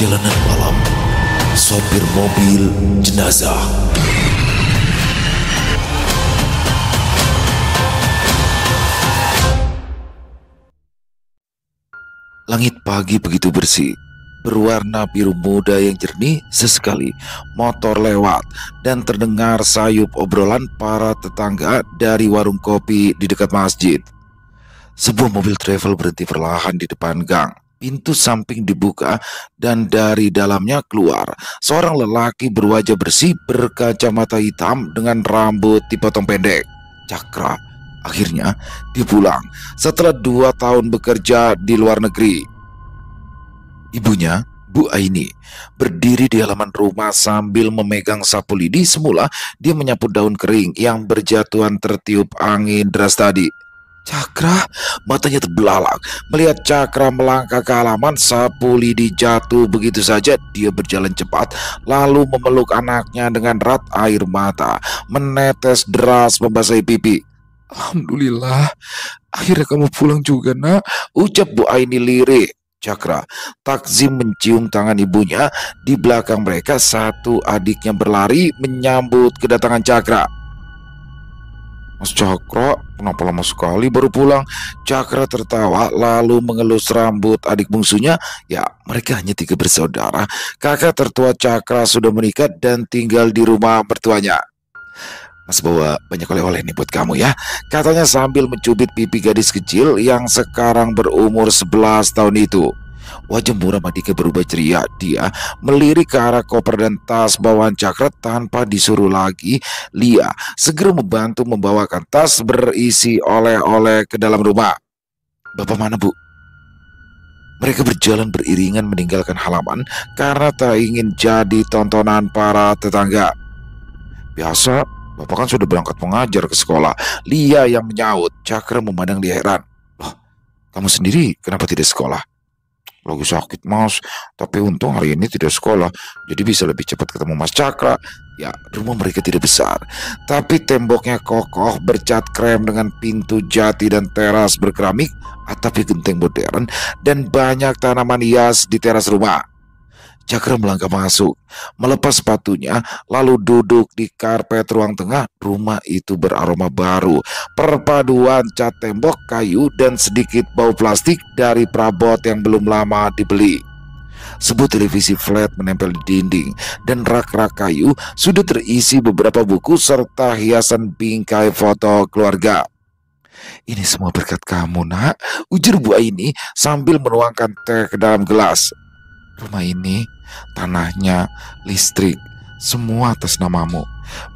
Perjalanan malam, sopir mobil jenazah. Langit pagi begitu bersih, berwarna biru muda yang jernih. Sesekali motor lewat dan terdengar sayup obrolan para tetangga dari warung kopi di dekat masjid. Sebuah mobil travel berhenti perlahan di depan gang. Pintu samping dibuka dan dari dalamnya keluar seorang lelaki berwajah bersih, berkacamata hitam dengan rambut dipotong pendek. Cakra. Akhirnya dia pulang setelah 2 tahun bekerja di luar negeri. Ibunya, Bu Aini, berdiri di halaman rumah sambil memegang sapu lidi. Semula dia menyapu daun kering yang berjatuhan tertiup angin deras tadi. Cakra, matanya terbelalak melihat Cakra melangkah ke halaman. Sapu lidi jatuh begitu saja. Dia berjalan cepat lalu memeluk anaknya dengan erat. Air mata menetes deras membasahi pipi. Alhamdulillah, akhirnya kamu pulang juga, nak, ucap Bu Aini lirik. Cakra takzim mencium tangan ibunya. Di belakang mereka satu adiknya berlari menyambut kedatangan Cakra. Mas Cakra, kenapa lama sekali baru pulang? Cakra tertawa lalu mengelus rambut adik bungsunya. Ya, mereka hanya 3 bersaudara. Kakak tertua Cakra sudah menikah dan tinggal di rumah mertuanya. Mas bawa banyak oleh-oleh nih buat kamu ya, katanya sambil mencubit pipi gadis kecil yang sekarang berumur 11 tahun itu. Wajah muram adiknya berubah ceria. Dia melirik ke arah koper dan tas bawaan Cakra tanpa disuruh lagi. Lia segera membantu membawakan tas berisi oleh-oleh ke dalam rumah. Bapak mana, Bu? Mereka berjalan beriringan meninggalkan halaman karena tak ingin jadi tontonan para tetangga. Biasa, Bapak kan sudah berangkat mengajar ke sekolah, Lia yang menyaut. Cakra memandang dia heran. Loh, kamu sendiri kenapa tidak sekolah? Lagi sakit, Mas, tapi untung hari ini tidak sekolah, jadi bisa lebih cepat ketemu Mas Cakra. Ya, rumah mereka tidak besar, tapi temboknya kokoh bercat krem dengan pintu jati dan teras berkeramik, atapnya genteng modern, dan banyak tanaman hias di teras rumah. Cakra melangkah masuk, melepas sepatunya, lalu duduk di karpet ruang tengah. Rumah itu beraroma baru, perpaduan cat tembok, kayu, dan sedikit bau plastik dari perabot yang belum lama dibeli. Sebuah televisi flat menempel di dinding, dan rak-rak kayu sudah terisi beberapa buku serta hiasan bingkai foto keluarga. Ini semua berkat kamu, nak, ujar Bu Aini sambil menuangkan teh ke dalam gelas. Rumah ini, tanahnya, listrik, semua atas namamu.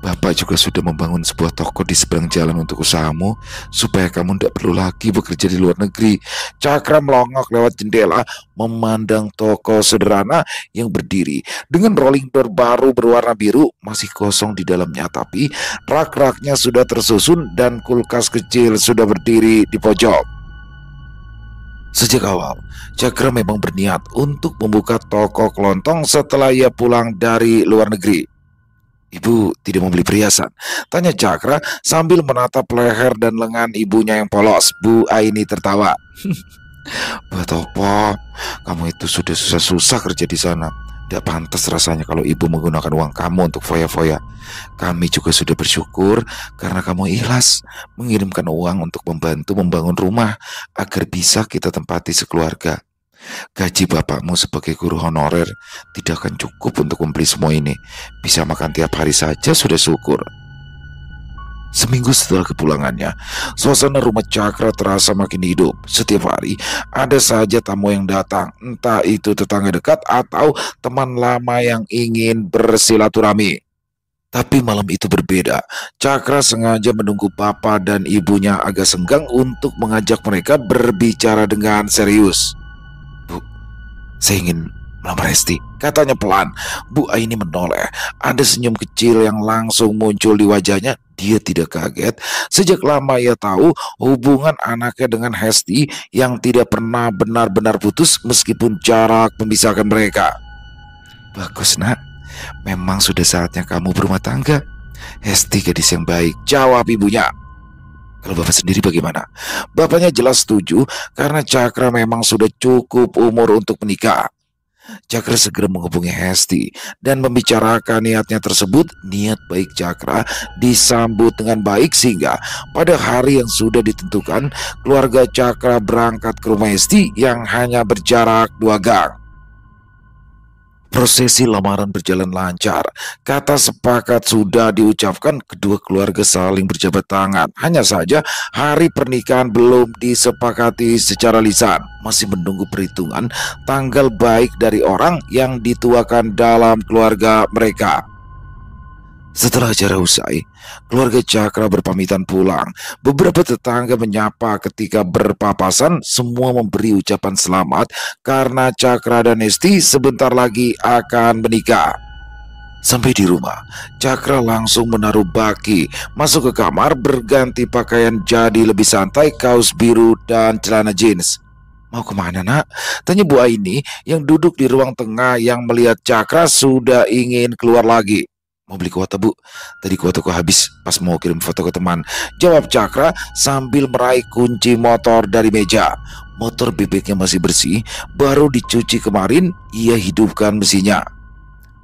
Bapak juga sudah membangun sebuah toko di seberang jalan untuk usahamu, supaya kamu tidak perlu lagi bekerja di luar negeri. Cakra melongok lewat jendela, memandang toko sederhana yang berdiri dengan rolling door baru berwarna biru, masih kosong di dalamnya, tapi rak-raknya sudah tersusun dan kulkas kecil sudah berdiri di pojok. Sejak awal, Cakra memang berniat untuk membuka toko kelontong setelah ia pulang dari luar negeri. Ibu tidak membeli perhiasan? Tanya Cakra sambil menatap leher dan lengan ibunya yang polos. Bu Aini tertawa. Buat apa? Kamu itu sudah susah-susah kerja di sana. Tidak pantas rasanya kalau ibu menggunakan uang kamu untuk foya-foya. Kami juga sudah bersyukur karena kamu ikhlas mengirimkan uang untuk membantu membangun rumah agar bisa kita tempati sekeluarga. Gaji bapakmu sebagai guru honorer tidak akan cukup untuk membeli semua ini. Bisa makan tiap hari saja sudah syukur. Seminggu setelah kepulangannya, suasana rumah Cakra terasa makin hidup. Setiap hari ada saja tamu yang datang, entah itu tetangga dekat atau teman lama yang ingin bersilaturahmi. Tapi malam itu berbeda. Cakra sengaja menunggu papa dan ibunya agak senggang untuk mengajak mereka berbicara dengan serius. Bu, saya ingin melamar Hesti, katanya pelan. Bu Aini menoleh. Ada senyum kecil yang langsung muncul di wajahnya. Dia tidak kaget. Sejak lama ia tahu hubungan anaknya dengan Hesti yang tidak pernah benar-benar putus meskipun jarak memisahkan mereka. Bagus, nak. Memang sudah saatnya kamu berumah tangga. Hesti gadis yang baik, jawab ibunya. Kalau bapak sendiri bagaimana? Bapaknya jelas setuju karena Cakra memang sudah cukup umur untuk menikah. Cakra segera menghubungi Hesti dan membicarakan niatnya tersebut. Niat baik Cakra disambut dengan baik sehingga pada hari yang sudah ditentukan, keluarga Cakra berangkat ke rumah Hesti yang hanya berjarak 2 gang. Prosesi lamaran berjalan lancar. Kata sepakat sudah diucapkan, kedua keluarga saling berjabat tangan. Hanya saja hari pernikahan belum disepakati secara lisan. Masih menunggu perhitungan tanggal baik dari orang yang dituakan dalam keluarga mereka. Setelah acara usai, keluarga Cakra berpamitan pulang. Beberapa tetangga menyapa ketika berpapasan, semua memberi ucapan selamat karena Cakra dan Hesti sebentar lagi akan menikah. Sampai di rumah, Cakra langsung menaruh baki, masuk ke kamar, berganti pakaian jadi lebih santai, kaos biru dan celana jeans. Mau kemana nak? Tanya Bu Aini yang duduk di ruang tengah yang melihat Cakra sudah ingin keluar lagi. Mau beli kuota Bu, tadi kuotaku habis pas mau kirim foto ke teman, jawab Cakra sambil meraih kunci motor dari meja. Motor bebeknya masih bersih, baru dicuci kemarin, ia hidupkan mesinnya.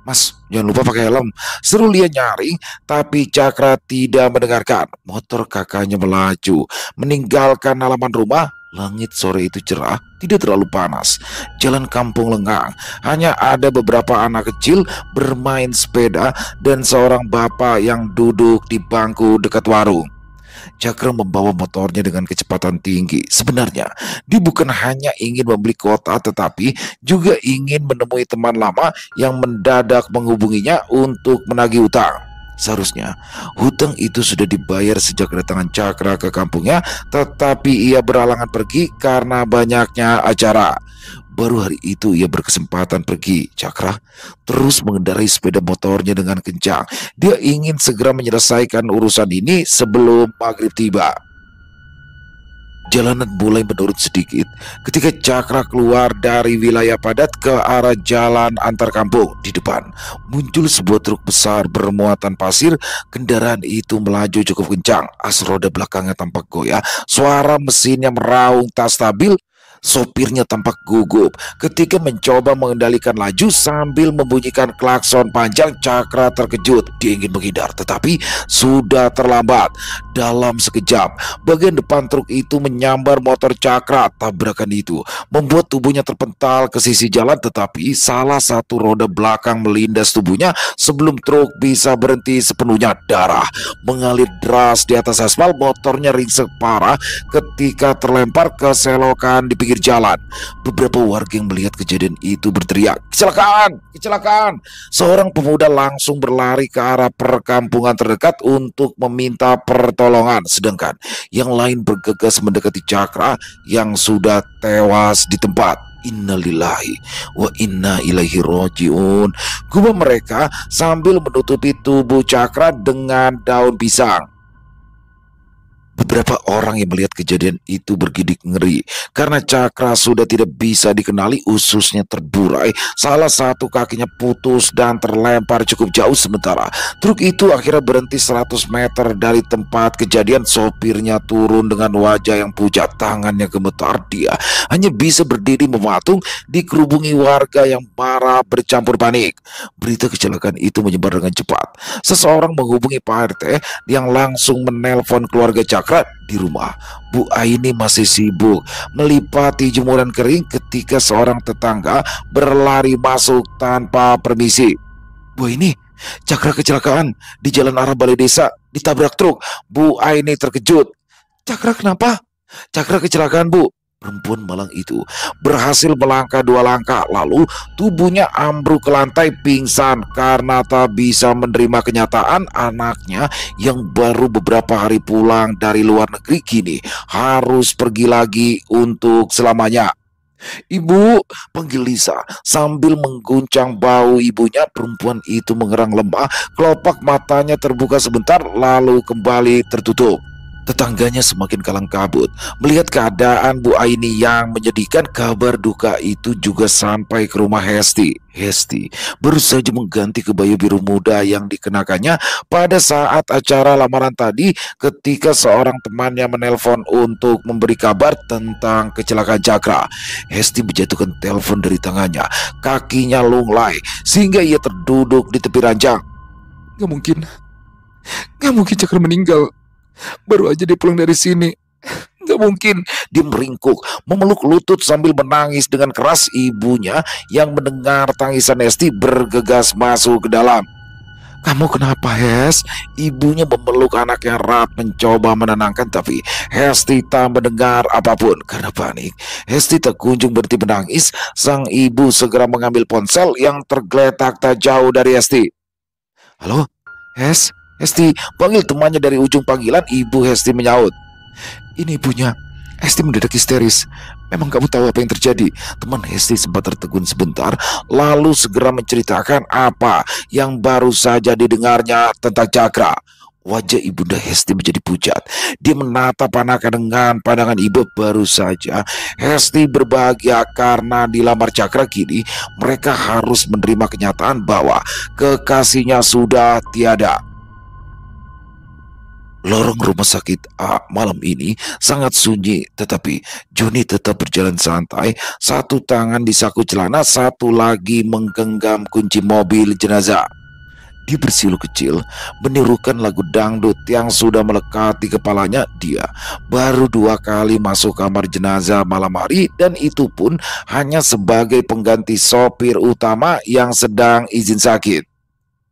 Mas, jangan lupa pakai helm, seru Lia nyaring, tapi Cakra tidak mendengarkan. Motor kakaknya melaju, meninggalkan halaman rumah. Langit sore itu cerah, tidak terlalu panas. Jalan kampung lengang, hanya ada beberapa anak kecil bermain sepeda dan seorang bapak yang duduk di bangku dekat warung. Cakra membawa motornya dengan kecepatan tinggi. Sebenarnya, dia bukan hanya ingin membeli kuota, tetapi juga ingin menemui teman lama yang mendadak menghubunginya untuk menagih utang. Seharusnya hutang itu sudah dibayar sejak kedatangan Cakra ke kampungnya, tetapi ia berhalangan pergi karena banyaknya acara. Baru hari itu ia berkesempatan pergi. Cakra terus mengendarai sepeda motornya dengan kencang. Dia ingin segera menyelesaikan urusan ini sebelum maghrib tiba. Jalanan mulai menurun sedikit ketika Cakra keluar dari wilayah padat ke arah jalan antar kampung. Di depan muncul sebuah truk besar bermuatan pasir. Kendaraan itu melaju cukup kencang. As roda belakangnya tampak goyah. Suara mesinnya meraung tak stabil. Sopirnya tampak gugup ketika mencoba mengendalikan laju sambil membunyikan klakson panjang. Cakra terkejut. Dia ingin menghindar, tetapi sudah terlambat. Dalam sekejap, bagian depan truk itu menyambar motor Cakra. Tabrakan itu membuat tubuhnya terpental ke sisi jalan, tetapi salah satu roda belakang melindas tubuhnya sebelum truk bisa berhenti sepenuhnya. Darah mengalir deras di atas aspal. Motornya ringsek parah ketika terlempar ke selokan di pinggir jalan. Beberapa warga yang melihat kejadian itu berteriak, "Kecelakaan! Kecelakaan!" Seorang pemuda langsung berlari ke arah perkampungan terdekat untuk meminta pertolongan, sedangkan yang lain bergegas mendekati Cakra yang sudah tewas di tempat. Innalillahi wa inna ilaihi rojiun, gumam mereka sambil menutupi tubuh Cakra dengan daun pisang. Beberapa orang yang melihat kejadian itu bergidik ngeri karena Cakra sudah tidak bisa dikenali, ususnya terburai, salah satu kakinya putus dan terlempar cukup jauh. Sementara truk itu akhirnya berhenti 100 meter dari tempat kejadian. Sopirnya turun dengan wajah yang pucat, tangannya gemetar. Dia hanya bisa berdiri mematung dikerubungi warga yang marah bercampur panik. Berita kecelakaan itu menyebar dengan cepat. Seseorang menghubungi Pak RT yang langsung menelpon keluarga Cakra. Di rumah, Bu Aini masih sibuk melipati jemuran kering ketika seorang tetangga berlari masuk tanpa permisi. "Bu Aini, Cakra kecelakaan di jalan arah balai desa, ditabrak truk." Bu Aini terkejut. "Cakra kenapa?" "Cakra kecelakaan, Bu." Perempuan malang itu berhasil melangkah 2 langkah, lalu tubuhnya ambruk ke lantai pingsan karena tak bisa menerima kenyataan anaknya yang baru beberapa hari pulang dari luar negeri kini harus pergi lagi untuk selamanya. "Ibu," panggil Lisa sambil mengguncang bahu ibunya. Perempuan itu mengerang lemah, kelopak matanya terbuka sebentar lalu kembali tertutup. Tetangganya semakin kalang kabut. Melihat keadaan Bu Aini yang menyedihkan, kabar duka itu juga sampai ke rumah Hesti. Hesti baru saja mengganti kebaya biru muda yang dikenakannya pada saat acara lamaran tadi ketika seorang temannya menelpon untuk memberi kabar tentang kecelakaan Cakra. Hesti menjatuhkan telepon dari tangannya. Kakinya lunglai sehingga ia terduduk di tepi ranjang. Gak mungkin. Gak mungkin Cakra meninggal. Baru aja dia pulang dari sini. Gak mungkin. Dia meringkuk, memeluk lutut sambil menangis dengan keras. Ibunya yang mendengar tangisan Hesti bergegas masuk ke dalam. Kamu kenapa, Hes? Ibunya memeluk anaknya erat mencoba menenangkan, tapi Hesti tak mendengar apapun. Karena panik, Hesti tak kunjung berhenti menangis. Sang ibu segera mengambil ponsel yang tergeletak tak jauh dari Hesti. Halo, Hes? Hesti panggil temannya dari ujung panggilan. Ibu Hesti menyaut. Ini ibunya. Hesti mendadak histeris. Memang kamu tahu apa yang terjadi? Teman Hesti sempat tertegun sebentar, lalu segera menceritakan apa yang baru saja didengarnya tentang Cakra. Wajah ibunda Hesti menjadi pucat. Dia menatap anaknya dengan pandangan iba. Baru saja Hesti berbahagia karena dilamar Cakra. Kini mereka harus menerima kenyataan bahwa kekasihnya sudah tiada. Lorong rumah sakit A malam ini sangat sunyi, tetapi Joni tetap berjalan santai. Satu tangan di saku celana, satu lagi menggenggam kunci mobil jenazah. Dia bersiul kecil, menirukan lagu dangdut yang sudah melekat di kepalanya. Dia baru 2 kali masuk kamar jenazah malam hari, dan itu pun hanya sebagai pengganti sopir utama yang sedang izin sakit.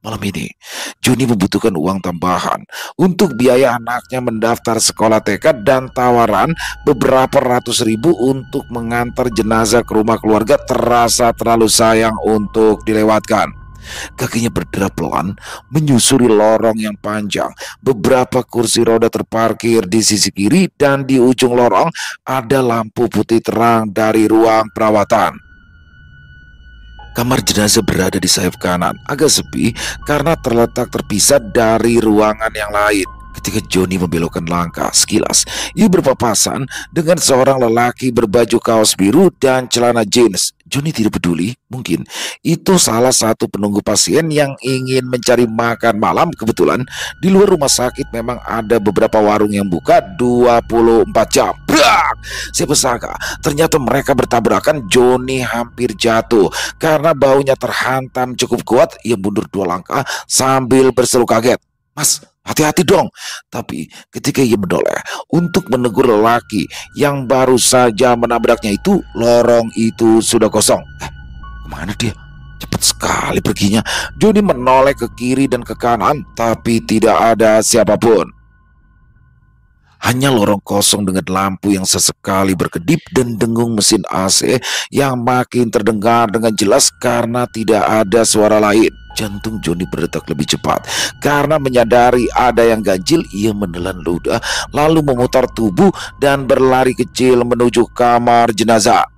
Malam ini, Joni membutuhkan uang tambahan untuk biaya anaknya mendaftar sekolah TK dan tawaran beberapa ratus ribu untuk mengantar jenazah ke rumah keluarga terasa terlalu sayang untuk dilewatkan. Kakinya berderap pelan menyusuri lorong yang panjang. Beberapa kursi roda terparkir di sisi kiri dan di ujung lorong ada lampu putih terang dari ruang perawatan. Kamar jenazah berada di sayap kanan, agak sepi karena terletak terpisah dari ruangan yang lain. Ketika Joni membelokkan langkah, sekilas ia berpapasan dengan seorang lelaki berbaju kaos biru dan celana jeans. Joni tidak peduli, mungkin itu salah satu penunggu pasien yang ingin mencari makan malam. Kebetulan di luar rumah sakit memang ada beberapa warung yang buka 24 jam. Brak! Siapa sangka ternyata mereka bertabrakan. Joni hampir jatuh karena baunya terhantam cukup kuat. Ia mundur 2 langkah sambil berseru kaget. Mas, hati-hati dong. Tapi ketika ia menoleh untuk menegur lelaki yang baru saja menabraknya itu, lorong itu sudah kosong. Kemana dia? Cepat sekali perginya. Joni menoleh ke kiri dan ke kanan, tapi tidak ada siapapun. Hanya lorong kosong dengan lampu yang sesekali berkedip dan dengung mesin AC yang makin terdengar dengan jelas karena tidak ada suara lain. Jantung Joni berdetak lebih cepat karena menyadari ada yang ganjil. Ia menelan ludah lalu memutar tubuh dan berlari kecil menuju kamar jenazah.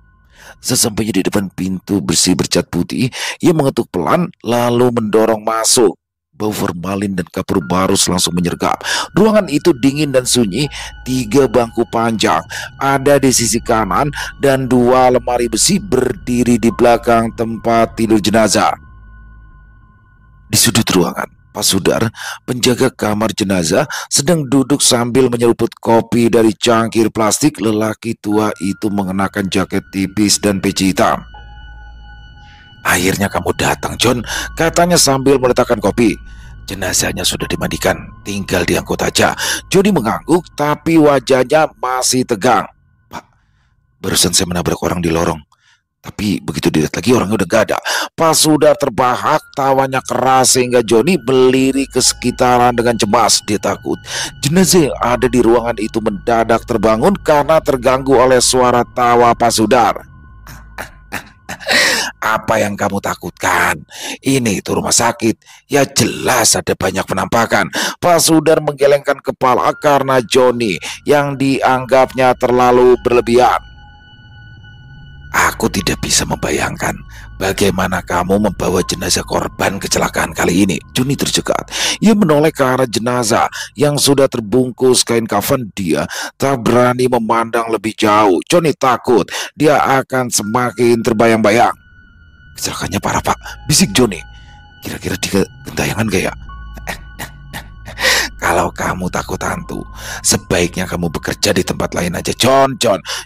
Sesampainya di depan pintu bersih bercat putih, ia mengetuk pelan lalu mendorong masuk. Bau formalin dan kapur barus langsung menyergap. Ruangan itu dingin dan sunyi. 3 bangku panjang ada di sisi kanan dan 2 lemari besi berdiri di belakang tempat tidur jenazah. Di sudut ruangan, Pak Sudar, penjaga kamar jenazah, sedang duduk sambil menyeruput kopi dari cangkir plastik. Lelaki tua itu mengenakan jaket tipis dan peci hitam. Akhirnya kamu datang, John, katanya sambil meletakkan kopi. Jenazahnya sudah dimandikan, tinggal diangkut aja. Joni mengangguk, tapi wajahnya masih tegang. Pak, barusan saya menabrak orang di lorong. Tapi begitu dilihat lagi orangnya udah gak ada. Pak sudah terbahak, tawanya keras sehingga Joni berdiri ke sekitaran dengan cemas. Dia takut jenazah yang ada di ruangan itu mendadak terbangun karena terganggu oleh suara tawa Pak Sudar. Apa yang kamu takutkan? Ini itu rumah sakit. Ya jelas ada banyak penampakan. Pak Sudar menggelengkan kepala karena Joni yang dianggapnya terlalu berlebihan. Aku tidak bisa membayangkan Bagaimana kamu membawa jenazah korban kecelakaan kali ini? Joni tercekat. Ia menoleh ke arah jenazah yang sudah terbungkus kain kafan. Dia tak berani memandang lebih jauh. Joni takut dia akan semakin terbayang-bayang. Kecelakaannya parah, Pak, bisik Joni. Kira-kira dia gentayangan gak ya? Kalau kamu takut hantu, sebaiknya kamu bekerja di tempat lain aja,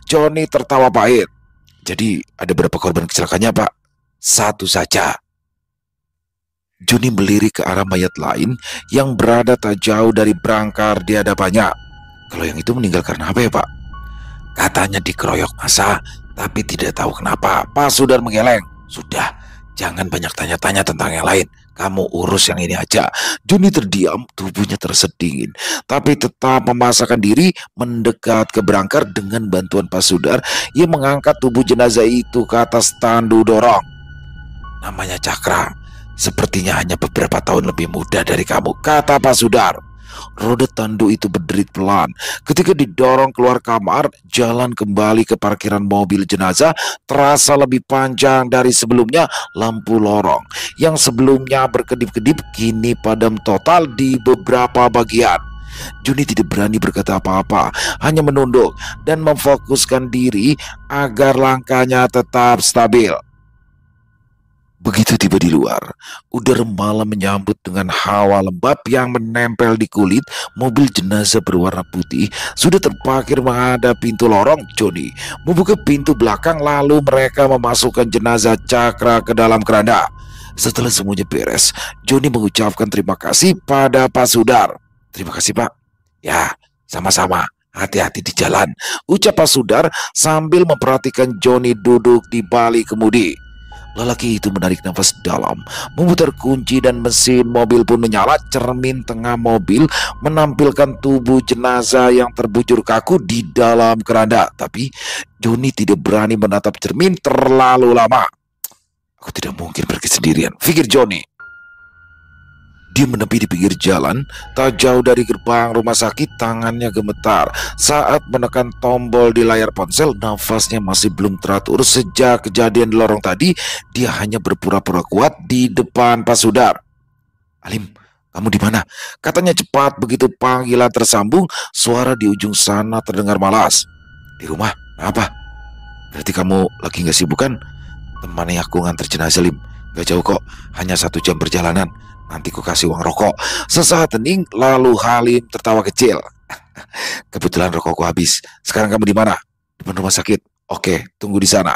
Joni tertawa pahit. Jadi ada berapa korban kecelakaannya, Pak? Satu saja. Joni melirik ke arah mayat lain yang berada tak jauh dari brangkar di hadapannya. Kalau yang itu meninggal karena apa ya, Pak? Katanya dikeroyok massa, tapi tidak tahu kenapa. Pak Sudar menggeleng. Sudah, jangan banyak tanya-tanya tentang yang lain. Kamu urus yang ini aja. Joni terdiam, tubuhnya terasa dingin, tapi tetap memaksakan diri mendekat ke brangkar. Dengan bantuan Pak Sudar, ia mengangkat tubuh jenazah itu ke atas tandu dorong. Namanya Cakra, sepertinya hanya beberapa tahun lebih muda dari kamu, kata Pak Sudar. Roda tandu itu berderit pelan. Ketika didorong keluar kamar, jalan kembali ke parkiran mobil jenazah terasa lebih panjang dari sebelumnya. Lampu lorong yang sebelumnya berkedip-kedip kini padam total di beberapa bagian. Joni tidak berani berkata apa-apa, hanya menunduk dan memfokuskan diri agar langkahnya tetap stabil. Begitu tiba di luar, udara malam menyambut dengan hawa lembab yang menempel di kulit. Mobil jenazah berwarna putih sudah terparkir menghadap pintu lorong. Joni membuka pintu belakang, lalu mereka memasukkan jenazah Cakra ke dalam keranda. Setelah semuanya beres, Joni mengucapkan terima kasih pada Pak Sudar. Terima kasih, Pak. Ya, sama-sama. Hati-hati di jalan, ucap Pak Sudar sambil memperhatikan Joni duduk di balik kemudi. Lelaki itu menarik nafas dalam, memutar kunci dan mesin mobil pun menyala. Cermin tengah mobil menampilkan tubuh jenazah yang terbujur kaku di dalam keranda. Tapi Joni tidak berani menatap cermin terlalu lama. Aku tidak mungkin pergi sendirian, pikir Joni. Dia menepi di pinggir jalan, tak jauh dari gerbang rumah sakit. Tangannya gemetar saat menekan tombol di layar ponsel. Nafasnya masih belum teratur. Sejak kejadian di lorong tadi, dia hanya berpura-pura kuat di depan Pak Sudar. Alim, kamu di mana? Katanya cepat. Begitu panggilan tersambung, suara di ujung sana terdengar malas. Di rumah? Apa? Berarti kamu lagi gak sibuk kan? Temani aku nganter jenazah, Lim. Gak jauh kok, hanya 1 jam perjalanan. Nanti ku kasih uang rokok. Sesaat hening, lalu Halim tertawa kecil. Kebetulan rokokku habis. Sekarang kamu di mana? Depan rumah sakit. Oke, tunggu di sana.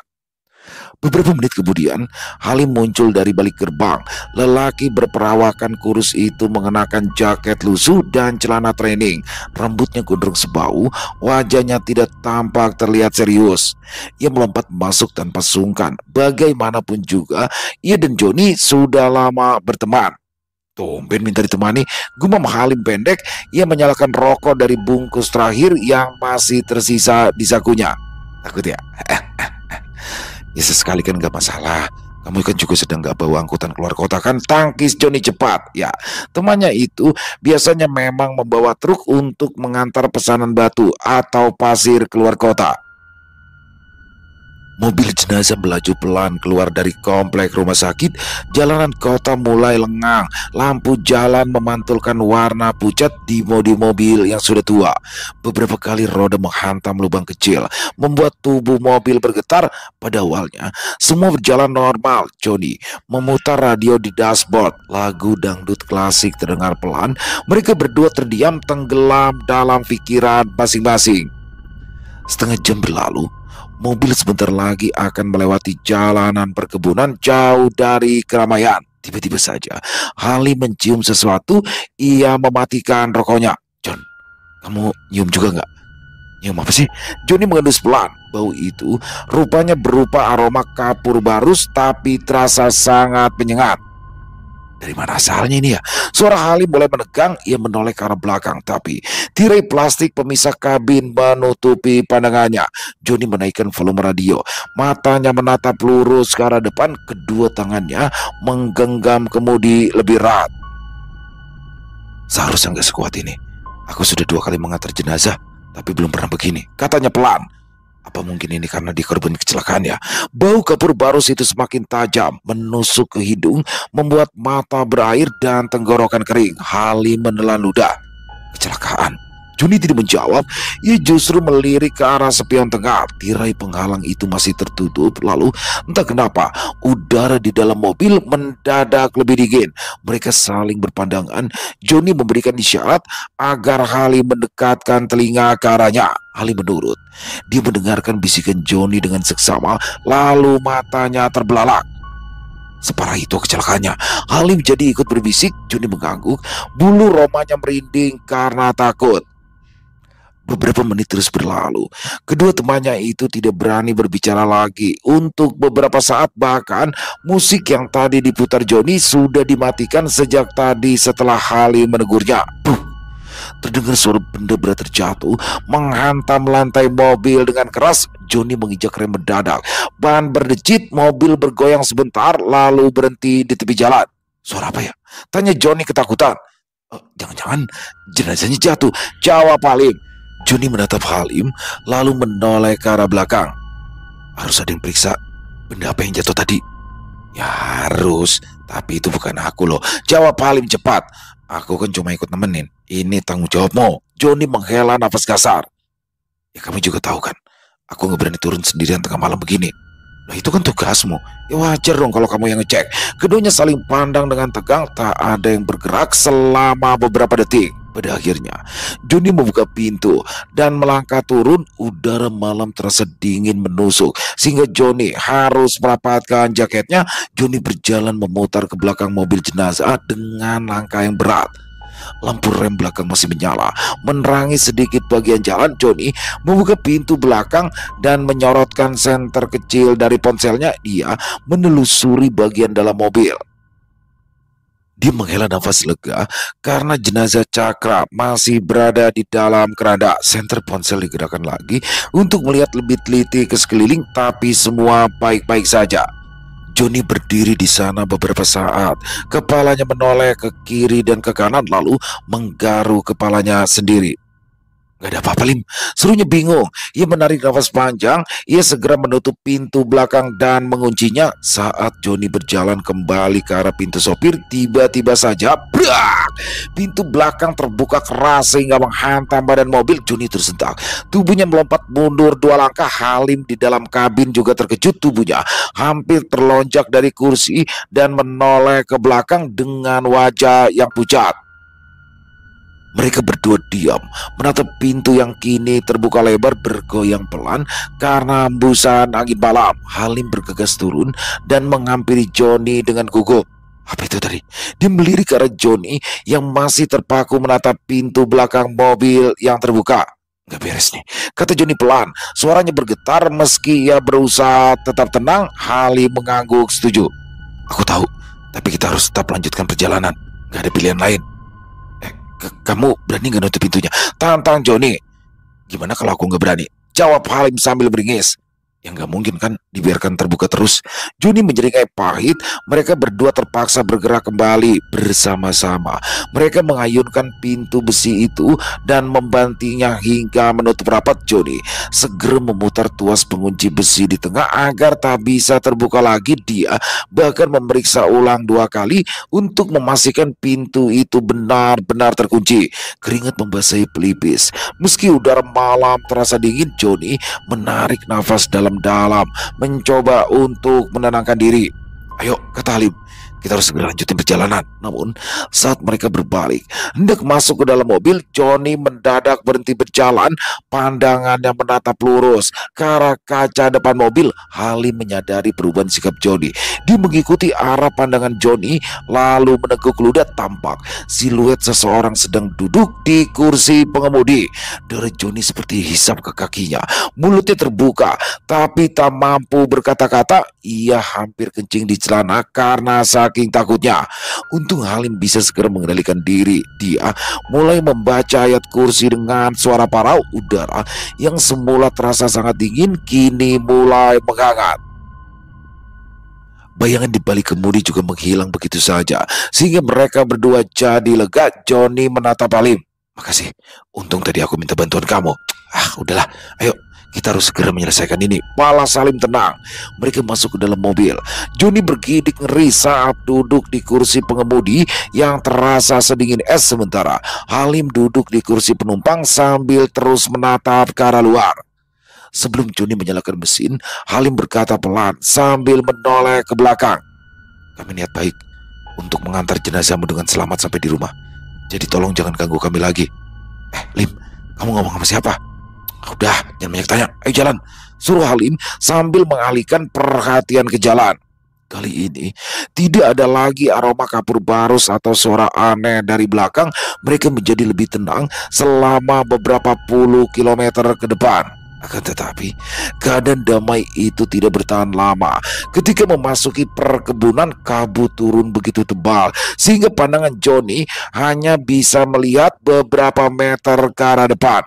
Beberapa menit kemudian, Halim muncul dari balik gerbang. Lelaki berperawakan kurus itu mengenakan jaket lusuh dan celana training. Rambutnya gondrong sebau, wajahnya tidak tampak terlihat serius. Ia melompat masuk tanpa sungkan. Bagaimanapun juga, ia dan Joni sudah lama berteman. Tumben minta ditemani, gumam Halim pendek. Ia menyalakan rokok dari bungkus terakhir yang masih tersisa di sakunya. Takut ya? Ya sesekali kan gak masalah. Kamu kan juga sedang gak bawa angkutan keluar kota kan? Tangkis Joni cepat. Ya, temannya itu biasanya memang membawa truk untuk mengantar pesanan batu atau pasir keluar kota. Mobil jenazah melaju pelan keluar dari komplek rumah sakit. Jalanan kota mulai lengang. Lampu jalan memantulkan warna pucat di mobil yang sudah tua. Beberapa kali roda menghantam lubang kecil, membuat tubuh mobil bergetar. Pada awalnya, semua berjalan normal. Joni memutar radio di dashboard. Lagu dangdut klasik terdengar pelan. Mereka berdua terdiam, tenggelam dalam pikiran masing-masing. Setengah jam berlalu. Mobil sebentar lagi akan melewati jalanan perkebunan jauh dari keramaian. Tiba-tiba saja Halim mencium sesuatu. Ia mematikan rokoknya. John, kamu nyium juga nggak? Nyium apa sih? Joni mengendus pelan. Bau itu rupanya berupa aroma kapur barus, tapi terasa sangat menyengat. Dari mana asalnya ini ya? Suara Halim mulai menegang. Ia menoleh ke arah belakang, tapi tirai plastik pemisah kabin menutupi pandangannya. Joni menaikkan volume radio. Matanya menatap lurus ke arah depan. Kedua tangannya menggenggam kemudi lebih erat. Seharusnya nggak sekuat ini. Aku sudah 2 kali mengantar jenazah, tapi belum pernah begini, katanya pelan. Apa mungkin ini karena dia korban kecelakaan ya? Bau kapur barus itu semakin tajam, menusuk ke hidung, membuat mata berair dan tenggorokan kering. Halim menelan ludah. Kecelakaan. Joni tidak menjawab, ia justru melirik ke arah spion tengah. Tirai penghalang itu masih tertutup, lalu entah kenapa udara di dalam mobil mendadak lebih dingin. Mereka saling berpandangan. Joni memberikan isyarat agar Halim mendekatkan telinga ke arahnya. Halim menurut. Dia mendengarkan bisikan Joni dengan seksama, lalu matanya terbelalak. Separah itu kecelakaannya. Halim jadi ikut berbisik. Joni mengangguk, bulu romanya merinding karena takut. Beberapa menit terus berlalu. Kedua temannya itu tidak berani berbicara lagi. Untuk beberapa saat bahkan musik yang tadi diputar Joni sudah dimatikan sejak tadi setelah Halim menegurnya. Puh! Terdengar suara benda berat terjatuh menghantam lantai mobil dengan keras. Joni menginjak rem mendadak. Ban berdecit, mobil bergoyang sebentar lalu berhenti di tepi jalan. Suara apa ya? Tanya Joni ketakutan. Jangan-jangan jenazahnya jatuh, jawab Halim. Joni menatap Halim lalu menoleh ke arah belakang. Harus ada yang periksa benda apa yang jatuh tadi. Ya harus, tapi itu bukan aku loh, jawab Halim cepat. Aku kan cuma ikut nemenin, ini tanggung jawabmu. Joni menghela nafas kasar. Ya kamu juga tahu kan, aku nggak berani turun sendirian tengah malam begini. Nah itu kan tugasmu, ya wajar dong kalau kamu yang ngecek. Keduanya saling pandang dengan tegang, tak ada yang bergerak selama beberapa detik. Pada akhirnya, Joni membuka pintu dan melangkah turun. Udara malam terasa dingin menusuk, sehingga Joni harus merapatkan jaketnya. Joni berjalan memutar ke belakang mobil jenazah dengan langkah yang berat. Lampu rem belakang masih menyala, menerangi sedikit bagian jalan. Joni membuka pintu belakang dan menyorotkan senter kecil dari ponselnya. Dia menelusuri bagian dalam mobil. Dia menghela nafas lega karena jenazah Cakra masih berada di dalam keranda. Senter ponsel digerakkan lagi untuk melihat lebih teliti ke sekeliling, tapi semua baik-baik saja. Joni berdiri di sana beberapa saat. Kepalanya menoleh ke kiri dan ke kanan lalu menggaruk kepalanya sendiri. Gak ada apa-apa, Lim, serunya bingung. Ia menarik nafas panjang. Ia segera menutup pintu belakang dan menguncinya. Saat Joni berjalan kembali ke arah pintu sopir, tiba-tiba saja brak! Pintu belakang terbuka keras sehingga menghantam badan mobil. Joni tersentak, tubuhnya melompat mundur 2 langkah. Halim di dalam kabin juga terkejut. Tubuhnya hampir terlonjak dari kursi dan menoleh ke belakang dengan wajah yang pucat. Mereka berdua diam, menatap pintu yang kini terbuka lebar bergoyang pelan karena hembusan angin malam. Halim bergegas turun dan menghampiri Joni dengan gugup. Apa itu tadi? Dia melirik ke arah Joni yang masih terpaku menatap pintu belakang mobil yang terbuka. Gak beres nih, kata Joni pelan. Suaranya bergetar meski ia berusaha tetap tenang. Halim mengangguk setuju. Aku tahu, tapi kita harus tetap lanjutkan perjalanan. Gak ada pilihan lain. Kamu berani gak nutup pintunya? Tantang Joni. Gimana kalau aku gak berani? Jawab Halim sambil beringis. Yang gak mungkin kan dibiarkan terbuka terus. Joni menjeringai pahit. Mereka berdua terpaksa bergerak kembali bersama-sama. Mereka mengayunkan pintu besi itu dan membantingnya hingga menutup rapat. Joni segera memutar tuas pengunci besi di tengah agar tak bisa terbuka lagi. Dia bahkan memeriksa ulang 2 kali untuk memastikan pintu itu benar-benar terkunci. Keringat membasahi pelipis. Meski udara malam terasa dingin, Joni menarik nafas dalam mencoba untuk menenangkan diri. Ayo, kata Halim, kita harus segera lanjutin perjalanan. Namun saat mereka berbalik hendak masuk ke dalam mobil, Joni mendadak berhenti berjalan. Pandangannya menatap lurus ke arah kaca depan mobil. Halim menyadari perubahan sikap Joni. Dia mengikuti arah pandangan Joni lalu meneguk ludah. Tampak siluet seseorang sedang duduk di kursi pengemudi. Darah Joni seperti hisap ke kakinya. Mulutnya terbuka tapi tak mampu berkata-kata. Ia hampir kencing di celana karena saking takutnya. Untung Halim bisa segera mengendalikan diri. Dia mulai membaca ayat kursi dengan suara parau. Udara yang semula terasa sangat dingin kini mulai menghangat. Bayangan di balik kemudi juga menghilang begitu saja, sehingga mereka berdua jadi lega. Joni menatap Halim. Makasih, untung tadi aku minta bantuan kamu. Udahlah, ayo Kita harus segera menyelesaikan ini. Pala Salim tenang. Mereka masuk ke dalam mobil. Joni bergidik ngeri saat duduk di kursi pengemudi yang terasa sedingin es, sementara Halim duduk di kursi penumpang sambil terus menatap ke arah luar. Sebelum Joni menyalakan mesin, Halim berkata pelan sambil menoleh ke belakang. Kami niat baik untuk mengantar jenazahmu dengan selamat sampai di rumah. Jadi tolong jangan ganggu kami lagi. Lim, kamu ngomong sama siapa? Udah, jangan banyak tanya. Ayo jalan, suruh Halim sambil mengalihkan perhatian ke jalan. Kali ini tidak ada lagi aroma kapur barus atau suara aneh dari belakang. Mereka menjadi lebih tenang selama beberapa puluh kilometer ke depan. Akan tetapi keadaan damai itu tidak bertahan lama. Ketika memasuki perkebunan, kabut turun begitu tebal sehingga pandangan Joni hanya bisa melihat beberapa meter ke arah depan.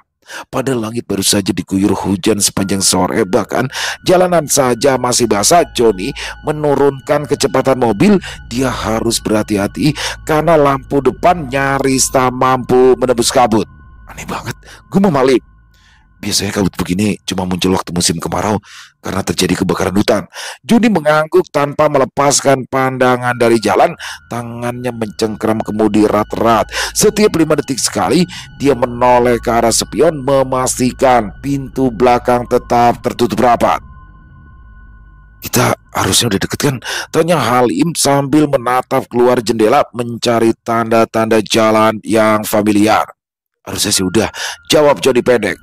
Pada langit baru saja diguyur hujan sepanjang sore, bahkan jalanan saja masih basah. Joni menurunkan kecepatan mobil. Dia harus berhati-hati karena lampu depan nyaris tak mampu menembus kabut. Aneh banget, gue mau malip. Biasanya kabut begini cuma muncul waktu musim kemarau karena terjadi kebakaran hutan. Joni mengangguk tanpa melepaskan pandangan dari jalan. Tangannya mencengkram kemudi erat-erat. Setiap 5 detik sekali dia menoleh ke arah spion memastikan pintu belakang tetap tertutup rapat. Kita harusnya udah deket kan? Tanya Halim sambil menatap keluar jendela mencari tanda-tanda jalan yang familiar. Harusnya sih udah, jawab Joni pendek.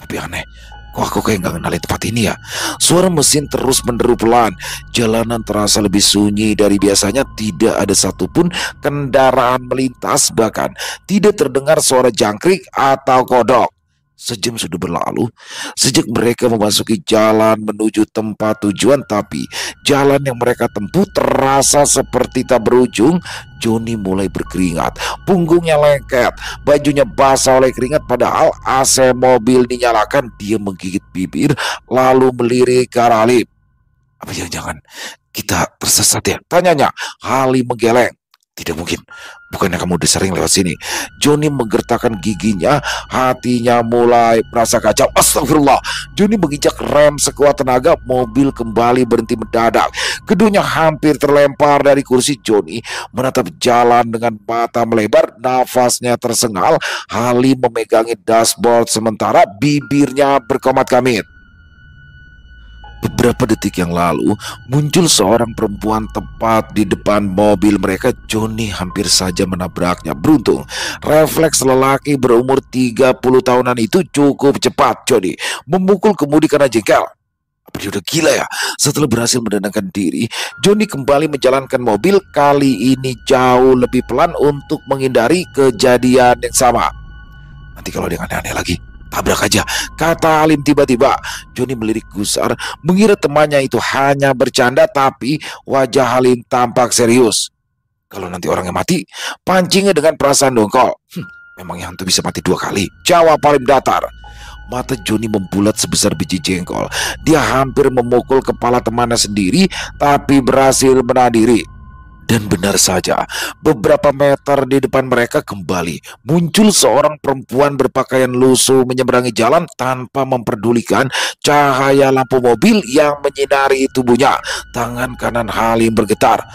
Tapi aneh, kok aku kayak gak kenalin tempat ini ya? Suara mesin terus menderu pelan. Jalanan terasa lebih sunyi dari biasanya. Tidak ada satupun kendaraan melintas. Bahkan tidak terdengar suara jangkrik atau kodok. Sejam sudah berlalu sejak mereka memasuki jalan menuju tempat tujuan, tapi jalan yang mereka tempuh terasa seperti tak berujung. Joni mulai berkeringat, punggungnya lengket, bajunya basah oleh keringat padahal AC mobil dinyalakan. Dia menggigit bibir lalu melirik ke arah Halim. Apa jangan-jangan kita tersesat ya? Tanyanya. Halim menggeleng. Tidak mungkin, bukannya kamu udah sering lewat sini? Joni menggertakkan giginya, hatinya mulai merasa kacau. Astagfirullah. Joni menginjak rem sekuat tenaga, mobil kembali berhenti mendadak. Keduanya hampir terlempar dari kursi. Joni menatap jalan dengan mata melebar, nafasnya tersengal. Halim memegangi dashboard sementara bibirnya berkomat-kamit. Beberapa detik yang lalu muncul seorang perempuan tepat di depan mobil mereka. Joni hampir saja menabraknya. Beruntung refleks lelaki berumur 30 tahunan itu cukup cepat. Joni memukul kemudi karena jengkel. Apa dia udah gila ya? Setelah berhasil menenangkan diri, Joni kembali menjalankan mobil. Kali ini jauh lebih pelan untuk menghindari kejadian yang sama. Nanti kalau dia aneh-aneh lagi, tabrak aja, kata Halim tiba-tiba. Joni melirik gusar, mengira temannya itu hanya bercanda, tapi wajah Halim tampak serius. Kalau nanti orangnya mati, pancingnya dengan perasaan dongkol. Memangnya hantu bisa mati 2 kali? Jawab Halim datar. Mata Joni membulat sebesar biji jengkol. Dia hampir memukul kepala temannya sendiri, tapi berhasil menahan diri. Dan benar saja, beberapa meter di depan mereka kembali muncul seorang perempuan berpakaian lusuh menyeberangi jalan tanpa memperdulikan cahaya lampu mobil yang menyinari tubuhnya. Tangan kanan Halim bergetar.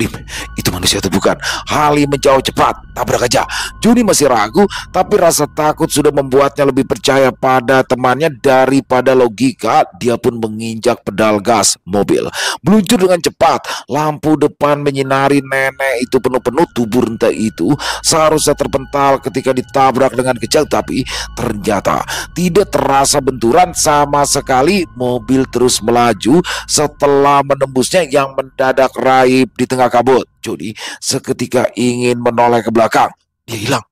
Lim, itu manusia atau bukan? Halim menjauh cepat, tabrak aja. Joni masih ragu, tapi rasa takut sudah membuatnya lebih percaya pada temannya daripada logika. Dia pun menginjak pedal gas. Mobil meluncur dengan cepat. Lampu depan menyinari nenek itu penuh-penuh. Tubuh renta itu seharusnya terpental ketika ditabrak dengan kencang, tapi ternyata tidak terasa benturan sama sekali. Mobil terus melaju setelah menembusnya yang mendadak raib di tengah kabut. Joni seketika ingin menoleh ke belakang. Dia hilang.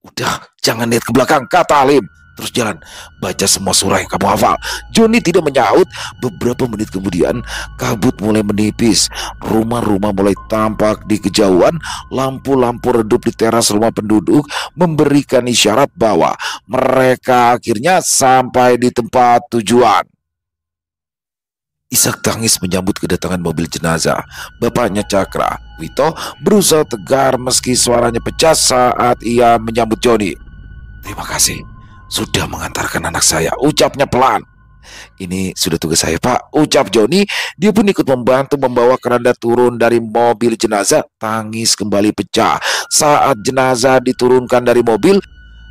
Udah, jangan lihat ke belakang, kata Halim. Terus jalan, baca semua surah yang kamu hafal. Joni tidak menyaut. Beberapa menit kemudian kabut mulai menipis. Rumah-rumah mulai tampak di kejauhan. Lampu-lampu redup di teras rumah penduduk memberikan isyarat bahwa mereka akhirnya sampai di tempat tujuan. Isak tangis menyambut kedatangan mobil jenazah. Bapaknya Cakra, Wito, berusaha tegar meski suaranya pecah saat ia menyambut Joni. Terima kasih. Sudah mengantarkan anak saya, ucapnya pelan. Ini sudah tugas saya, Pak, ucap Joni. Dia pun ikut membantu membawa keranda turun dari mobil jenazah. Tangis kembali pecah saat jenazah diturunkan dari mobil.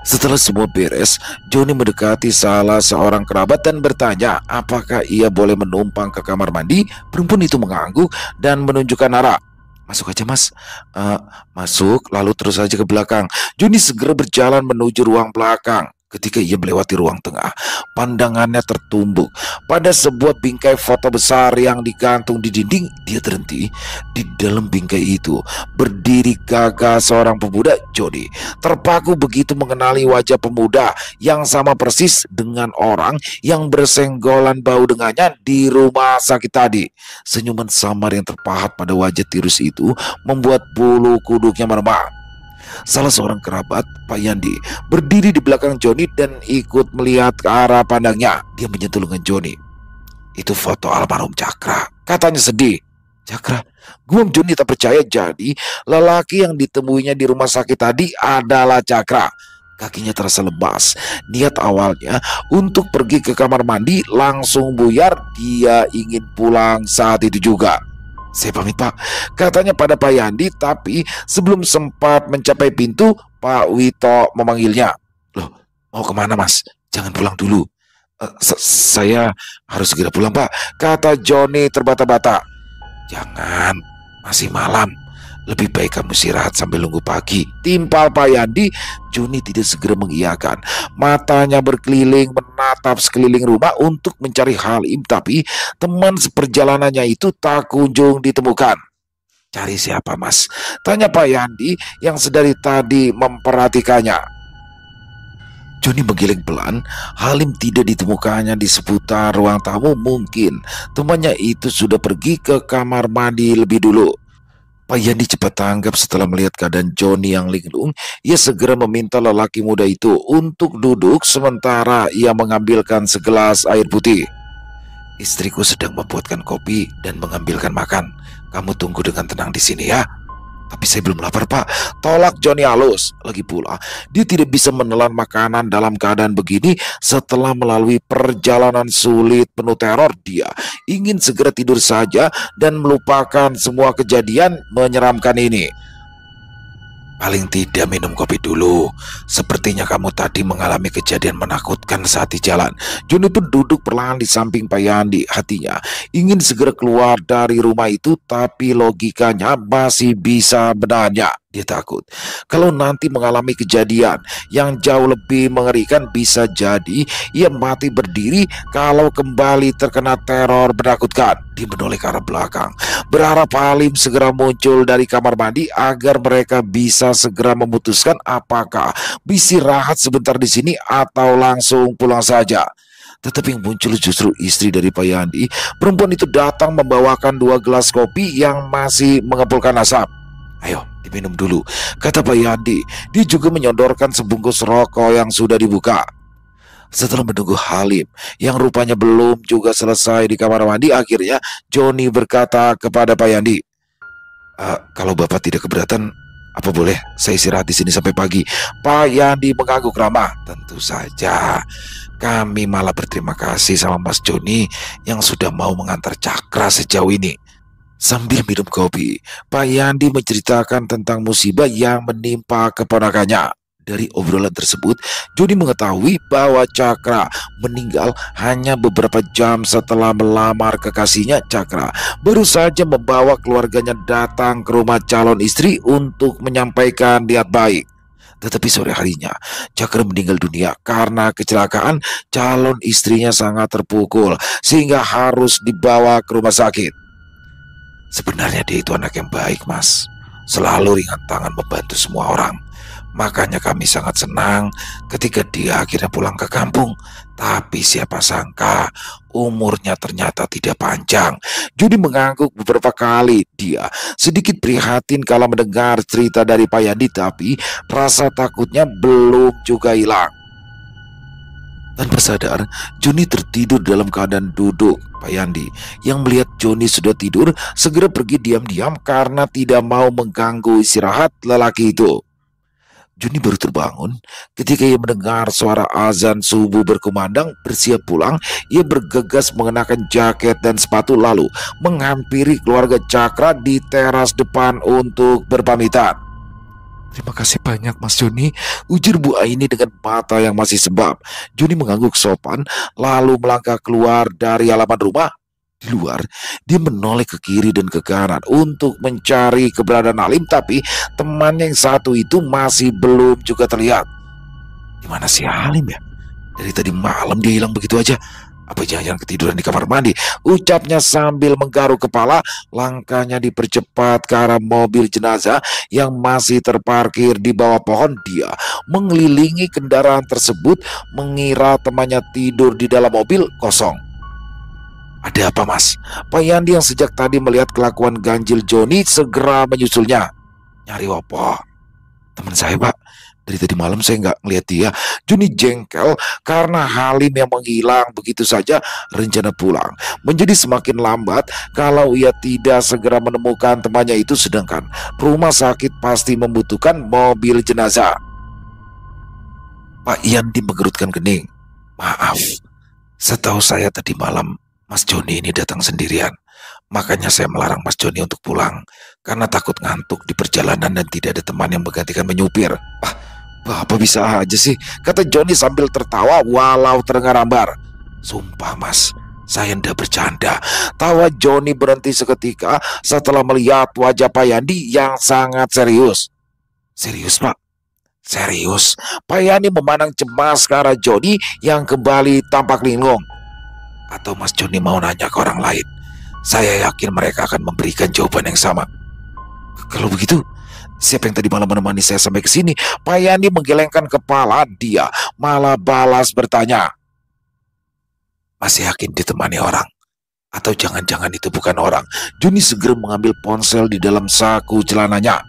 Setelah semua beres, Joni mendekati salah seorang kerabat dan bertanya apakah ia boleh menumpang ke kamar mandi. Perempuan itu mengangguk dan menunjukkan arah. Masuk aja, Mas. "Eh, masuk, lalu terus saja ke belakang." Joni segera berjalan menuju ruang belakang. Ketika ia melewati ruang tengah, pandangannya tertumbuk pada sebuah bingkai foto besar yang digantung di dinding. Dia terhenti. Di dalam bingkai itu berdiri gagah seorang pemuda. Joni terpaku begitu mengenali wajah pemuda yang sama persis dengan orang yang bersenggolan bau dengannya di rumah sakit tadi. Senyuman samar yang terpahat pada wajah tirus itu membuat bulu kuduknya meremang. Salah seorang kerabat, Pak Yandi, berdiri di belakang Joni dan ikut melihat ke arah pandangnya. Dia menyentuh lengan Joni. "Itu foto almarhum Cakra," katanya sedih. "Cakra?" Gumam Joni tak percaya. Jadi lelaki yang ditemuinya di rumah sakit tadi adalah Cakra. Kakinya terasa lemas. Niat awalnya untuk pergi ke kamar mandi langsung buyar. Dia ingin pulang saat itu juga. "Saya pamit, Pak," katanya pada Pak Yandi, tapi sebelum sempat mencapai pintu, Pak Wito memanggilnya. "Loh, mau kemana, Mas? Jangan pulang dulu." Saya harus segera pulang, Pak," kata Joni terbata-bata. "Jangan, masih malam. Lebih baik kamu istirahat sambil nunggu pagi," timpal Pak Yandi. Joni tidak segera mengiyakan. Matanya berkeliling menatap sekeliling rumah untuk mencari Halim, tapi teman seperjalanannya itu tak kunjung ditemukan. "Cari siapa, Mas?" tanya Pak Yandi yang sedari tadi memperhatikannya. Joni menggeleng pelan. Halim tidak ditemukannya di seputar ruang tamu. Mungkin temannya itu sudah pergi ke kamar mandi lebih dulu. Pak Yandi cepat tanggap setelah melihat keadaan Joni yang linglung. Ia segera meminta lelaki muda itu untuk duduk sementara ia mengambilkan segelas air putih. "Istriku sedang membuatkan kopi dan mengambilkan makan. Kamu tunggu dengan tenang di sini ya." "Tapi saya belum lapar, Pak," tolak Joni halus. Lagi pula, dia tidak bisa menelan makanan dalam keadaan begini setelah melalui perjalanan sulit penuh teror. Dia ingin segera tidur saja dan melupakan semua kejadian menyeramkan ini. "Paling tidak minum kopi dulu. Sepertinya kamu tadi mengalami kejadian menakutkan saat di jalan." Joni pun duduk perlahan di samping Pak Yandi. Hatinya ingin segera keluar dari rumah itu, tapi logikanya masih bisa benarnya. Dia takut kalau nanti mengalami kejadian yang jauh lebih mengerikan. Bisa jadi ia mati berdiri kalau kembali terkena teror menakutkan. Dia menoleh ke arah belakang, berharap Halim segera muncul dari kamar mandi agar mereka bisa segera memutuskan apakah bisa istirahat sebentar di sini atau langsung pulang saja. Tetapi yang muncul justru istri dari Pak Yandi. Perempuan itu datang membawakan 2 gelas kopi yang masih mengepulkan asap. "Ayo diminum dulu," kata Pak Yandi. Dia juga menyodorkan sebungkus rokok yang sudah dibuka. Setelah menunggu Halim yang rupanya belum juga selesai di kamar mandi, akhirnya Joni berkata kepada Pak Yandi, "Kalau Bapak tidak keberatan, apa boleh saya istirahat di sini sampai pagi?" Pak Yandi mengangguk ramah. "Tentu saja. Kami malah berterima kasih sama Mas Joni yang sudah mau mengantar Cakra sejauh ini." Sambil minum kopi, Pak Yandi menceritakan tentang musibah yang menimpa keponakannya. Dari obrolan tersebut, Joni mengetahui bahwa Cakra meninggal hanya beberapa jam setelah melamar kekasihnya. Cakra baru saja membawa keluarganya datang ke rumah calon istri untuk menyampaikan niat baik. Tetapi sore harinya, Cakra meninggal dunia karena kecelakaan. Calon istrinya sangat terpukul sehingga harus dibawa ke rumah sakit. Sebenarnya dia itu anak yang baik, Mas. Selalu ringan tangan membantu semua orang. Makanya kami sangat senang ketika dia akhirnya pulang ke kampung. Tapi siapa sangka umurnya ternyata tidak panjang. Joni mengangguk beberapa kali. Dia sedikit prihatin kala mendengar cerita dari Pak Yandi, tapi rasa takutnya belum juga hilang. Tanpa sadar, Joni tertidur dalam keadaan duduk. Pak Yandi yang melihat Joni sudah tidur segera pergi diam-diam karena tidak mau mengganggu istirahat lelaki itu. Joni baru terbangun ketika ia mendengar suara azan subuh berkumandang. Bersiap pulang, ia bergegas mengenakan jaket dan sepatu lalu menghampiri keluarga Cakra di teras depan untuk berpamitan. Terima kasih banyak Mas Joni, Ujar Bu Aini dengan mata yang masih sembab. Joni mengangguk sopan lalu melangkah keluar dari halaman rumah. Di luar, dia menoleh ke kiri dan ke kanan untuk mencari keberadaan Halim, tapi teman yang satu itu masih belum juga terlihat. Di mana si Halim ya? Dari tadi malam dia hilang begitu aja. Apa jangan-jangan ketiduran di kamar mandi? Ucapnya sambil menggaruk kepala. Langkahnya dipercepat ke arah mobil jenazah yang masih terparkir di bawah pohon. Dia mengelilingi kendaraan tersebut, mengira temannya tidur di dalam mobil kosong. Ada apa, Mas? Pak Yandi yang sejak tadi melihat kelakuan ganjil Joni segera menyusulnya. Nyari apa? Teman saya, Pak. Dari tadi malam saya nggak ngelihat dia. Joni jengkel karena Halim yang menghilang begitu saja. Rencana pulang menjadi semakin lambat kalau ia tidak segera menemukan temannya itu, sedangkan rumah sakit pasti membutuhkan mobil jenazah. Pak Yandi mengerutkan kening. Maaf, setahu saya tadi malam Mas Joni ini datang sendirian. Makanya saya melarang Mas Joni untuk pulang karena takut ngantuk di perjalanan dan tidak ada teman yang menggantikan menyupir. Ah, Bapak bisa aja sih, kata Joni sambil tertawa walau terdengar hambar. Sumpah Mas, saya ndak bercanda. Tawa Joni berhenti seketika setelah melihat wajah Pak Yandi yang sangat serius. Serius Pak? Serius? Pak Yandi memandang cemas ke arah Joni yang kembali tampak linglung. Atau Mas Joni mau nanya ke orang lain? Saya yakin mereka akan memberikan jawaban yang sama. Kalau begitu, siapa yang tadi malam menemani saya sampai ke sini? Pak Yandi menggelengkan kepala. Dia malah balas bertanya. Masih yakin ditemani orang? Atau jangan-jangan itu bukan orang? Joni segera mengambil ponsel di dalam saku celananya.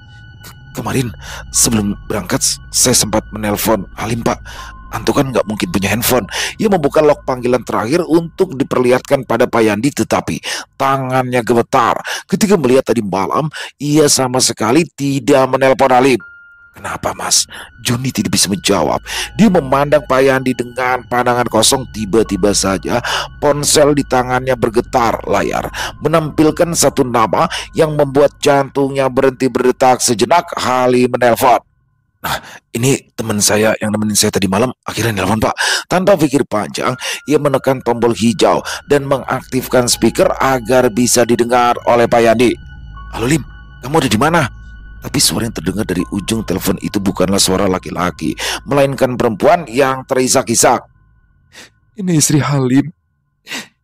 Kemarin sebelum berangkat saya sempat menelpon Halim, Pak. Antu kan nggak mungkin punya handphone. Ia membuka log panggilan terakhir untuk diperlihatkan pada Pak Yandi, tetapi tangannya gemetar ketika melihat tadi malam ia sama sekali tidak menelpon Halim. Kenapa Mas? Joni tidak bisa menjawab. Dia memandang Pak Yandi dengan pandangan kosong. Tiba-tiba saja ponsel di tangannya bergetar. Layar menampilkan satu nama yang membuat jantungnya berhenti berdetak sejenak. Halim menelpon. Nah, ini teman saya yang nemenin saya tadi malam akhirnya nelpon Pak. Tanpa pikir panjang, ia menekan tombol hijau dan mengaktifkan speaker agar bisa didengar oleh Pak Yandi. Halo Lim, kamu ada di mana? Tapi suara yang terdengar dari ujung telepon itu bukanlah suara laki-laki, melainkan perempuan yang terisak-isak. Ini istri Halim.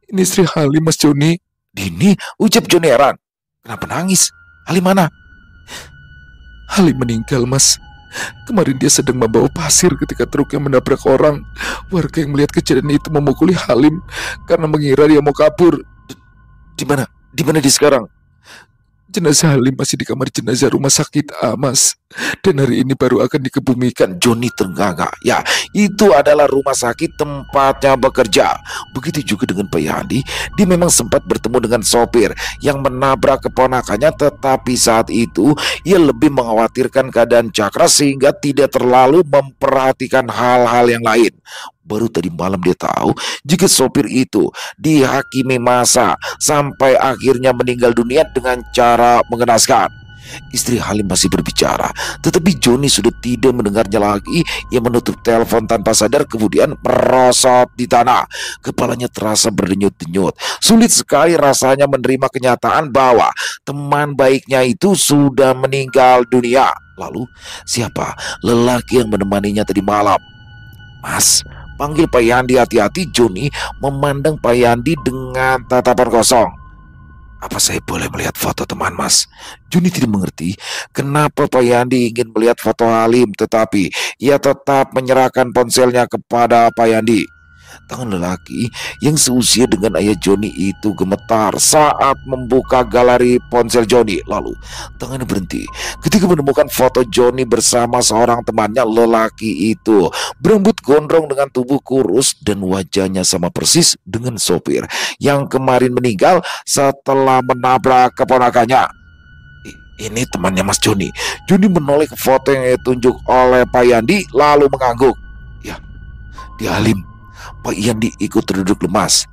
Ini istri Halim, Mas Joni. Dini, ucap Joni heran. Kenapa nangis? Halim mana? Halim meninggal, Mas. Kemarin dia sedang membawa pasir ketika truk yang menabrak orang. Warga yang melihat kejadian itu memukuli Halim karena mengira dia mau kabur. Di mana? Di mana dia sekarang? Jenazah Halim masih di kamar jenazah rumah sakit A, Mas. Dan hari ini baru akan dikebumikan. Joni ternganga. Ya, itu adalah rumah sakit tempatnya bekerja. Begitu juga dengan Pak Yandi. Dia memang sempat bertemu dengan sopir yang menabrak keponakannya, tetapi saat itu ia lebih mengkhawatirkan keadaan Cakra sehingga tidak terlalu memperhatikan hal-hal yang lain. Baru tadi malam dia tahu jika sopir itu dihakimi massa sampai akhirnya meninggal dunia dengan cara mengenaskan. Istri Halim masih berbicara, tetapi Joni sudah tidak mendengarnya lagi. Ia menutup telepon tanpa sadar, kemudian merosot di tanah. Kepalanya terasa berdenyut-denyut. Sulit sekali rasanya menerima kenyataan bahwa teman baiknya itu sudah meninggal dunia. Lalu siapa lelaki yang menemaninya tadi malam? Mas, panggil Pak Yandi. Hati-hati. Joni memandang Pak Yandi dengan tatapan kosong. Apa saya boleh melihat foto teman Mas? Joni tidak mengerti kenapa Pak Yandi ingin melihat foto Halim, tetapi ia tetap menyerahkan ponselnya kepada Pak Yandi. Tangan lelaki yang seusia dengan ayah Joni itu gemetar saat membuka galeri ponsel Joni. Lalu tangannya berhenti ketika menemukan foto Joni bersama seorang temannya. Lelaki itu berambut gondrong dengan tubuh kurus dan wajahnya sama persis dengan sopir yang kemarin meninggal setelah menabrak keponakannya. Ini temannya Mas Joni. Joni menoleh ke foto yang ditunjuk oleh Pak Yandi lalu mengangguk. Ya, dia Halim. Pak Yandi ikut duduk lemas.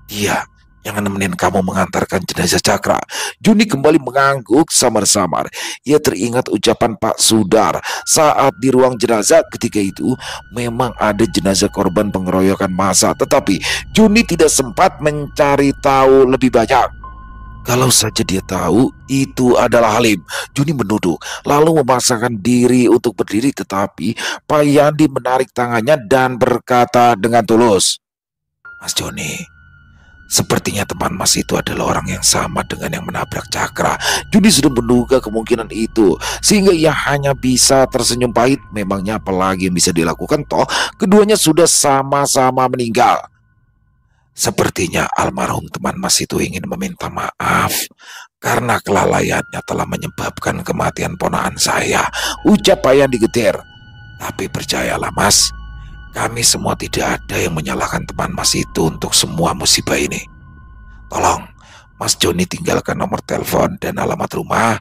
Dia yang nemenin kamu mengantarkan jenazah Cakra. Joni kembali mengangguk samar-samar. Ia teringat ucapan Pak Sudar saat di ruang jenazah ketika itu memang ada jenazah korban pengeroyokan massa. Tetapi Joni tidak sempat mencari tahu lebih banyak. Kalau saja dia tahu itu adalah Halim, Joni menunduk lalu memaksakan diri untuk berdiri, tetapi Pak Yandi menarik tangannya dan berkata dengan tulus, Mas Joni, sepertinya teman Mas itu adalah orang yang sama dengan yang menabrak Cakra. Joni sudah menduga kemungkinan itu, sehingga ia hanya bisa tersenyum pahit. Memangnya apalagi yang bisa dilakukan, toh keduanya sudah sama-sama meninggal. Sepertinya almarhum teman Mas itu ingin meminta maaf karena kelalaiannya telah menyebabkan kematian ponakan saya, ucap Pak Yandi getir. Tapi percayalah Mas, kami semua tidak ada yang menyalahkan teman Mas itu untuk semua musibah ini. Tolong Mas Joni tinggalkan nomor telepon dan alamat rumah.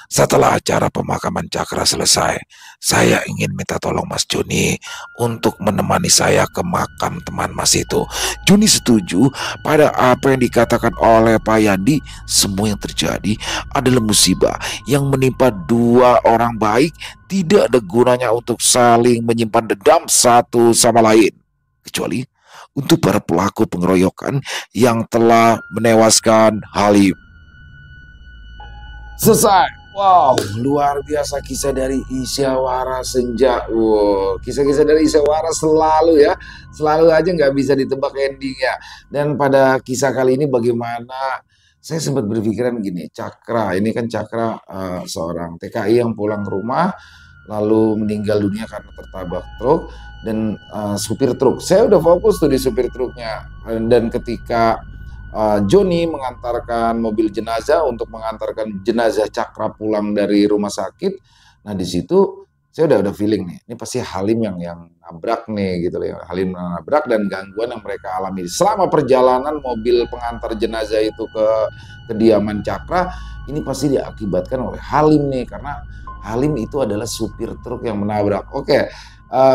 Setelah acara pemakaman Cakra selesai, saya ingin minta tolong Mas Joni untuk menemani saya ke makam teman Mas itu. Joni setuju pada apa yang dikatakan oleh Pak Yandi. Semua yang terjadi adalah musibah yang menimpa dua orang baik. Tidak ada gunanya untuk saling menyimpan dendam satu sama lain, kecuali untuk para pelaku pengeroyokan yang telah menewaskan Halim. Selesai. Wow, luar biasa kisah dari Isyawara Senja. Wow, kisah-kisah dari Isyawara selalu ya, selalu aja nggak bisa ditebak endingnya. Dan pada kisah kali ini bagaimana, saya sempat berpikiran gini, Cakra, ini kan Cakra seorang TKI yang pulang ke rumah, lalu meninggal dunia karena tertabrak truk, dan supir truk. Saya udah fokus tuh di supir truknya, dan ketika Joni mengantarkan mobil jenazah untuk mengantarkan jenazah Cakra pulang dari rumah sakit. Nah di situ saya udah feeling nih, ini pasti Halim yang nabrak nih gitu ya. Halim nabrak dan gangguan yang mereka alami selama perjalanan mobil pengantar jenazah itu ke kediaman Cakra ini pasti diakibatkan oleh Halim nih, karena Halim itu adalah supir truk yang menabrak. Oke.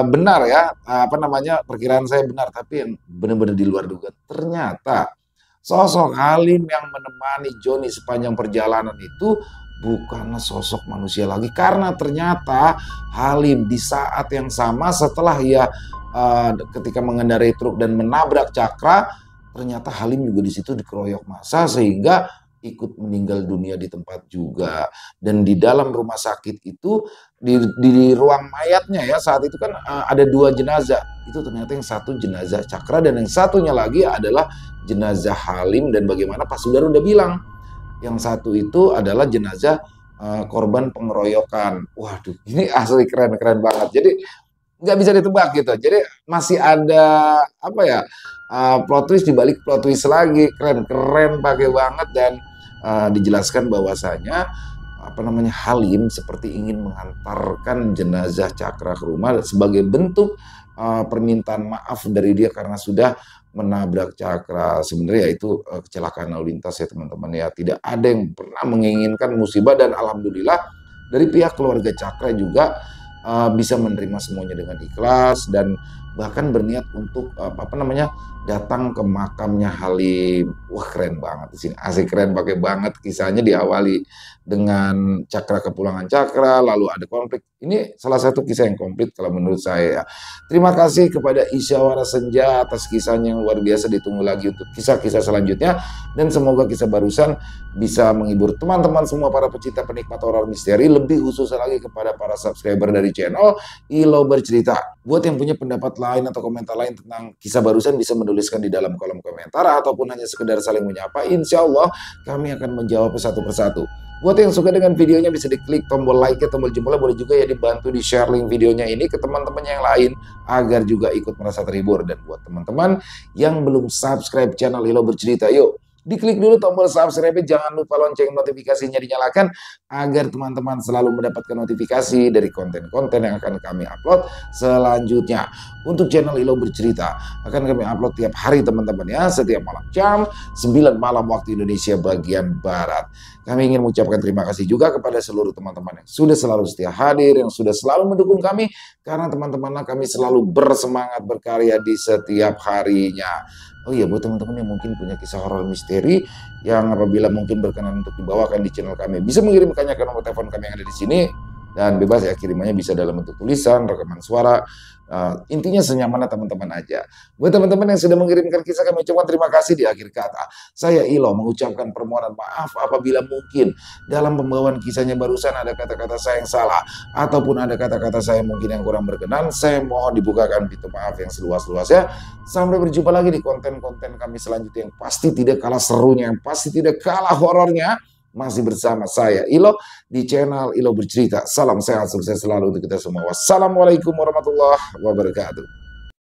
Benar ya, perkiraan saya benar, tapi yang benar-benar di luar dugaan ternyata sosok Halim yang menemani Joni sepanjang perjalanan itu bukanlah sosok manusia lagi, karena ternyata Halim di saat yang sama setelah ia ketika mengendarai truk dan menabrak Cakra, ternyata Halim juga di situ dikeroyok massa sehingga ikut meninggal dunia di tempat juga. Dan di dalam rumah sakit itu di ruang mayatnya ya saat itu kan ada dua jenazah. Itu ternyata yang satu jenazah Cakra dan yang satunya lagi adalah jenazah Halim. Dan bagaimana Pak Sudar udah bilang yang satu itu adalah jenazah korban pengeroyokan. Waduh, ini asli keren banget. Jadi nggak bisa ditebak gitu. Jadi masih ada plot twist di balik plot twist lagi. Keren pakai banget. Dan dijelaskan bahwasanya Halim seperti ingin mengantarkan jenazah Cakra ke rumah sebagai bentuk permintaan maaf dari dia karena sudah menabrak Cakra. Sebenarnya itu kecelakaan lalu lintas ya teman-teman ya, tidak ada yang pernah menginginkan musibah, dan alhamdulillah dari pihak keluarga Cakra juga bisa menerima semuanya dengan ikhlas dan bahkan berniat untuk datang ke makamnya Halim. Wah keren banget di sini, asik keren pakai banget. Kisahnya diawali dengan Cakra kepulangan Cakra, lalu ada konflik. Ini salah satu kisah yang komplit kalau menurut saya. Terima kasih kepada Isyawara Senja atas kisahnya yang luar biasa. Ditunggu lagi untuk kisah-kisah selanjutnya, dan semoga kisah barusan bisa menghibur teman-teman semua para pecinta penikmat horor misteri, lebih khusus lagi kepada para subscriber dari channel Ilo Bercerita. Buat yang punya pendapat lain atau komentar lain tentang kisah barusan bisa menuliskan di dalam kolom komentar ataupun hanya sekedar saling menyapa. Insya Allah kami akan menjawab satu persatu. Buat yang suka dengan videonya bisa diklik tombol like, tombol jempolnya, boleh juga ya dibantu di share link videonya ini ke teman-teman yang lain agar juga ikut merasa terhibur. Dan buat teman-teman yang belum subscribe channel Ilo Bercerita, yuk diklik dulu tombol subscribe, jangan lupa lonceng notifikasinya dinyalakan agar teman-teman selalu mendapatkan notifikasi dari konten-konten yang akan kami upload selanjutnya. Untuk channel Ilo Bercerita akan kami upload tiap hari teman-teman ya, setiap malam jam 9 malam waktu Indonesia bagian Barat. Kami ingin mengucapkan terima kasih juga kepada seluruh teman-teman yang sudah selalu setia hadir, yang sudah selalu mendukung kami, karena teman-temanlah kami selalu bersemangat berkarya di setiap harinya. Oh iya, buat teman-teman yang mungkin punya kisah horor misteri yang apabila mungkin berkenan untuk dibawakan di channel kami, bisa mengirimkannya ke nomor telepon kami yang ada di sini, dan bebas ya, kirimannya bisa dalam bentuk tulisan, rekaman suara, intinya senyamannya teman-teman aja. Buat teman-teman yang sudah mengirimkan kisah, kami ucapkan terima kasih. Di akhir kata, saya Ilo mengucapkan permohonan maaf apabila mungkin dalam pembawaan kisahnya barusan ada kata-kata saya yang salah, ataupun ada kata-kata saya mungkin yang kurang berkenan. Saya mohon dibukakan pintu maaf yang seluas-luasnya. Sampai berjumpa lagi di konten-konten kami selanjutnya yang pasti tidak kalah serunya, yang pasti tidak kalah horornya. Masih bersama saya Ilo di channel Ilo Bercerita. Salam sehat, sukses selalu untuk kita semua. Wassalamualaikum warahmatullahi wabarakatuh.